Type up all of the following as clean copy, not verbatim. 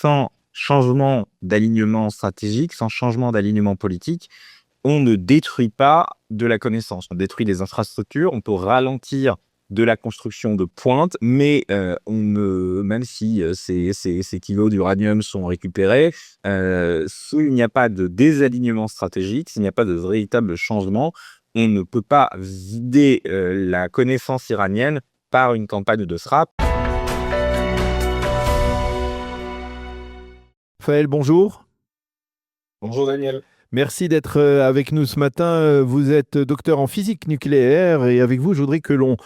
sans changement d'alignement stratégique, sans changement d'alignement politique, on ne détruit pas de la connaissance. On détruit des infrastructures, on peut ralentir de la construction de pointe, mais même si ces kilos d'uranium sont récupérés, s'il n'y a pas de désalignement stratégique, s'il n'y a pas de véritable changement, on ne peut pas vider la connaissance iranienne par une campagne de SRAP. Raphaël, bonjour. Bonjour Daniel. Merci d'être avec nous ce matin. Vous êtes docteur en physique nucléaire et avec vous, je voudrais que l'on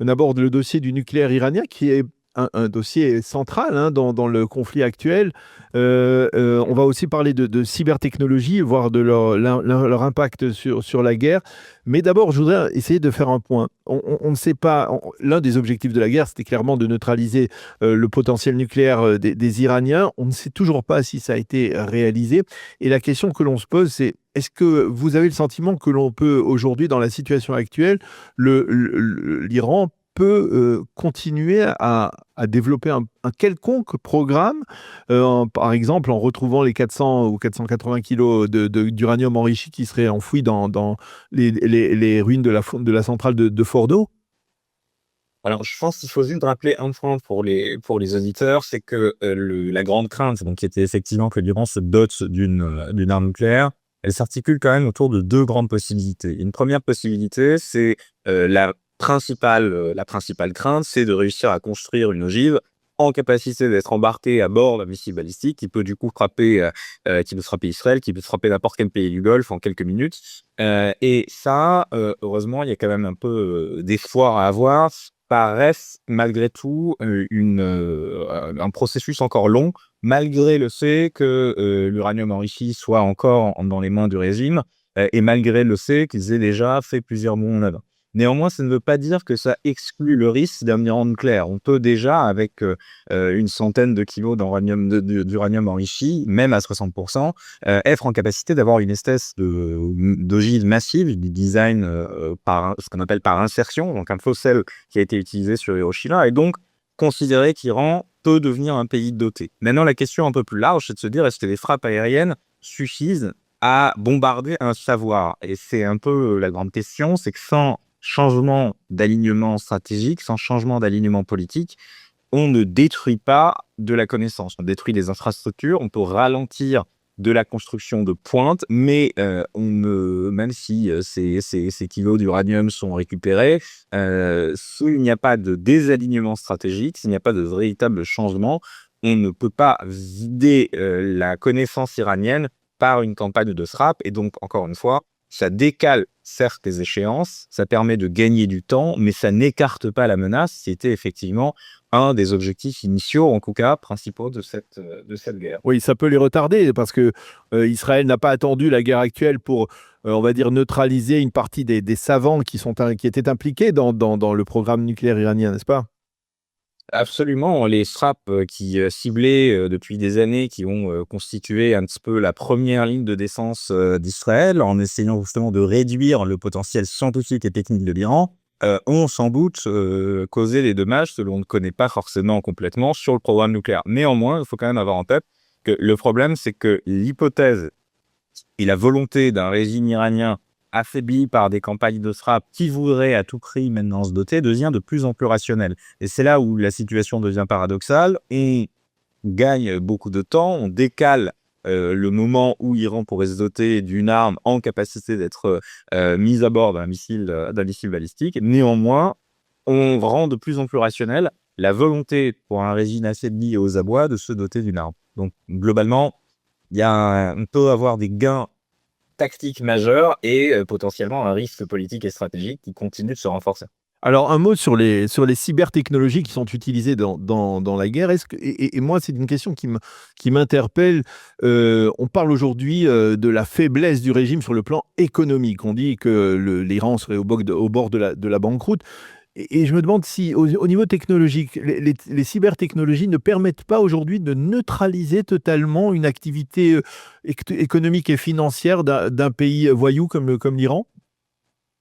aborde le dossier du nucléaire iranien qui est un dossier central dans le conflit actuel. On va aussi parler de cybertechnologie, voire de leur impact sur la guerre. Mais d'abord, je voudrais essayer de faire un point. On ne sait pas, l'un des objectifs de la guerre, c'était clairement de neutraliser le potentiel nucléaire des Iraniens. On ne sait toujours pas si ça a été réalisé. Et la question que l'on se pose, c'est est-ce que vous avez le sentiment que l'on peut aujourd'hui, dans la situation actuelle, l'Iran peut continuer à développer un quelconque programme, par exemple en retrouvant les 400 ou 480 kilos d'uranium enrichi qui seraient enfouis dans les ruines de la centrale de Fordo? Alors, je pense qu'il faut juste rappeler un point pour les auditeurs, c'est que la grande crainte, donc, qui était effectivement que l'Iran se dote d'une arme nucléaire, elle s'articule quand même autour de deux grandes possibilités. Une première possibilité, c'est la principale crainte, c'est de réussir à construire une ogive en capacité d'être embarquée à bord d'un missile balistique qui peut du coup frapper Israël, qui peut frapper n'importe quel pays du Golfe en quelques minutes. Et ça, heureusement, il y a quand même un peu d'espoir à avoir. Ça reste malgré tout un processus encore long, malgré le fait que l'uranium enrichi soit encore dans les mains du régime, et malgré le fait qu'ils aient déjà fait plusieurs bons en avant. Néanmoins, ça ne veut pas dire que ça exclut le risque d'un Iran nucléaire. On peut déjà, avec une centaine de kilos d'uranium enrichi, même à 60%, être en capacité d'avoir une espèce d'ogive massive, du design ce qu'on appelle par insertion, donc un faux sel qui a été utilisé sur Hiroshima, et donc considérer qu'Iran peut devenir un pays doté. Maintenant, la question un peu plus large, c'est de se dire, est-ce que les frappes aériennes suffisent à bombarder un savoir? Et c'est un peu la grande question, c'est que sans changement d'alignement stratégique, sans changement d'alignement politique, on ne détruit pas de la connaissance. On détruit des infrastructures, on peut ralentir de la construction de pointe, mais même si ces kilos d'uranium sont récupérés, s'il n'y a pas de désalignement stratégique, s'il n'y a pas de véritable changement, on ne peut pas vider la connaissance iranienne par une campagne de SRAP. Et donc, encore une fois, ça décale certes les échéances, ça permet de gagner du temps, mais ça n'écarte pas la menace, c'était effectivement un des objectifs initiaux, en tout cas principaux de cette guerre. Oui, ça peut les retarder parce que Israël n'a pas attendu la guerre actuelle pour, on va dire, neutraliser une partie des savants qui étaient impliqués dans le programme nucléaire iranien, n'est-ce pas? Absolument, les SRAP qui ciblaient depuis des années, qui ont constitué un petit peu la première ligne de défense d'Israël, en essayant justement de réduire le potentiel scientifique et technique de l'Iran, ont sans doute causé des dommages que l'on ne connaît pas forcément complètement sur le programme nucléaire. Néanmoins, il faut quand même avoir en tête que le problème, c'est que l'hypothèse et la volonté d'un régime iranien affaibli par des campagnes de SRAP qui voudrait à tout prix maintenant se doter devient de plus en plus rationnelle. Et c'est là où la situation devient paradoxale. On gagne beaucoup de temps, on décale le moment où l'Iran pourrait se doter d'une arme en capacité d'être mise à bord d'un missile balistique. Néanmoins, on rend de plus en plus rationnelle la volonté pour un régime affaibli et aux abois de se doter d'une arme. Donc, globalement, on peut avoir des gains tactiques majeurs et potentiellement un risque politique et stratégique qui continue de se renforcer. Alors, un mot sur les cybertechnologies qui sont utilisées dans la guerre. Et moi, c'est une question qui m'interpelle. On parle aujourd'hui de la faiblesse du régime sur le plan économique. On dit que l'Iran serait au bord de la banqueroute. Et je me demande si, au niveau technologique, les cybertechnologies ne permettent pas aujourd'hui de neutraliser totalement une activité économique et financière d'un pays voyou comme l'Iran.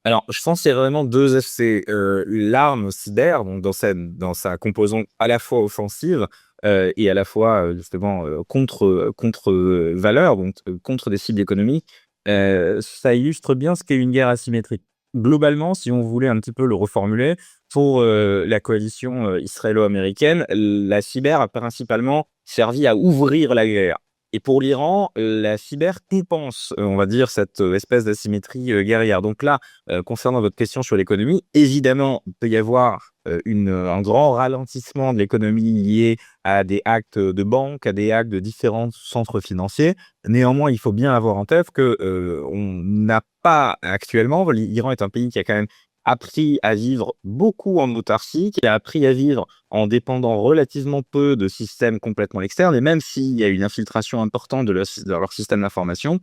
Alors, je pense qu'il y a vraiment deux aspects. L'arme cyber, donc dans sa composante à la fois offensive, et à la fois justement contre valeurs, donc contre des cibles économiques, ça illustre bien ce qu'est une guerre asymétrique. Globalement, si on voulait un petit peu le reformuler, pour la coalition israélo-américaine, la cyber a principalement servi à ouvrir la guerre. Et pour l'Iran, la cyber compense, on va dire, cette espèce d'asymétrie guerrière. Donc là, concernant votre question sur l'économie, évidemment, il peut y avoir un grand ralentissement de l'économie lié à des actes de banque, à des actes de différents centres financiers. Néanmoins, il faut bien avoir en tête que on n'a pas actuellement, l'Iran est un pays qui a quand même appris à vivre beaucoup en autarcie, qui a appris à vivre en dépendant relativement peu de systèmes complètement externes, et même s'il y a une infiltration importante de leur système d'information,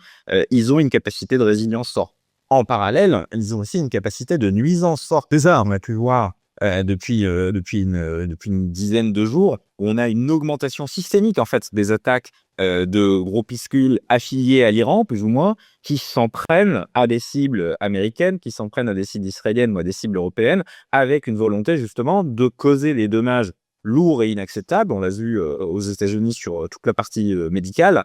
ils ont une capacité de résilience forte. En parallèle, ils ont aussi une capacité de nuisance forte. C'est ça, on a pu voir depuis une dizaine de jours, où on a une augmentation systémique en fait des attaques de groupuscules affiliés à l'Iran, plus ou moins, qui s'en prennent à des cibles américaines, qui s'en prennent à des cibles israéliennes ou à des cibles européennes, avec une volonté justement de causer des dommages lourds et inacceptables. On l'a vu aux États-Unis sur toute la partie médicale,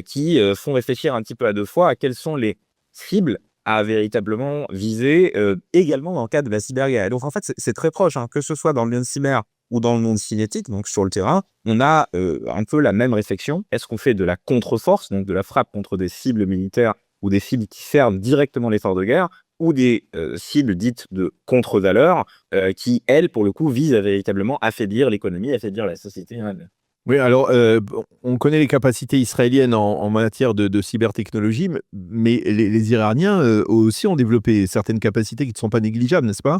qui font réfléchir un petit peu à deux fois à quelles sont les cibles à véritablement viser également dans le cadre de la cyberguerre. Et donc en fait, c'est très proche, hein, que ce soit dans le monde cyber ou dans le monde cinétique, donc sur le terrain, on a un peu la même réflexion. Est-ce qu'on fait de la contre-force, donc de la frappe contre des cibles militaires ou des cibles qui servent directement l'effort de guerre, ou des cibles dites de contre-valeurs qui, elles, pour le coup, visent à véritablement affaiblir l'économie, affaiblir la société elle-même. Oui, alors, on connaît les capacités israéliennes en matière de cybertechnologie, mais les Iraniens aussi ont développé certaines capacités qui ne sont pas négligeables, n'est-ce pas?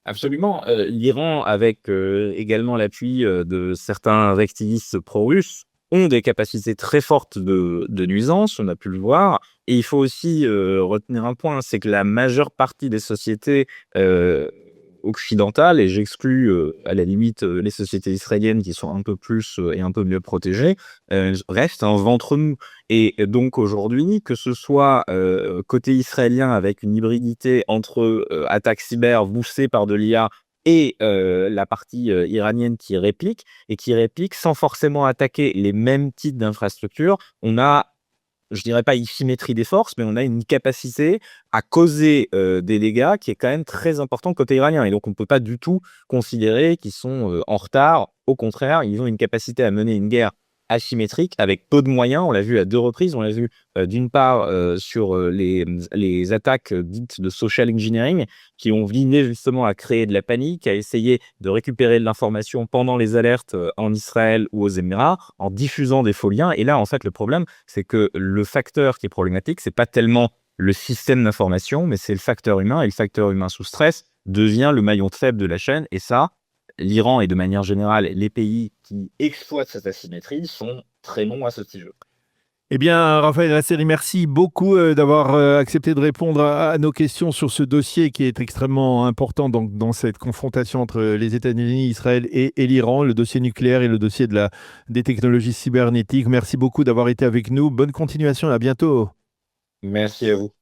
Absolument. L'Iran, avec également l'appui de certains activistes pro-russes, ont des capacités très fortes de nuisance, on a pu le voir. Et il faut aussi retenir un point, c'est que la majeure partie des sociétés occidentales, et j'exclus à la limite les sociétés israéliennes qui sont un peu plus et un peu mieux protégées, restent un ventre mou. Et donc aujourd'hui, que ce soit côté israélien avec une hybridité entre attaques cyber poussées par de l'IA et la partie iranienne qui réplique, et qui réplique sans forcément attaquer les mêmes types d'infrastructures, on a, je dirais pas une symétrie des forces, mais on a une capacité à causer des dégâts qui est quand même très important côté iranien. Et donc on ne peut pas du tout considérer qu'ils sont en retard. Au contraire, ils ont une capacité à mener une guerre asymétrique avec peu de moyens. On l'a vu à 2 reprises. On l'a vu d'une part sur les attaques dites de social engineering, qui ont visé justement à créer de la panique, à essayer de récupérer de l'information pendant les alertes en Israël ou aux Émirats, en diffusant des faux liens. Et là, en fait, le problème, c'est que le facteur qui est problématique, c'est pas tellement le système d'information, mais c'est le facteur humain. Et le facteur humain sous stress devient le maillon faible de la chaîne. Et ça, l'Iran et de manière générale, les pays qui exploitent cette asymétrie sont très bons à ce petit jeu. Eh bien, Raphaël Nasseri, merci beaucoup d'avoir accepté de répondre à nos questions sur ce dossier qui est extrêmement important dans cette confrontation entre les États-Unis, Israël et l'Iran, le dossier nucléaire et le dossier des technologies cybernétiques. Merci beaucoup d'avoir été avec nous. Bonne continuation, à bientôt. Merci à vous.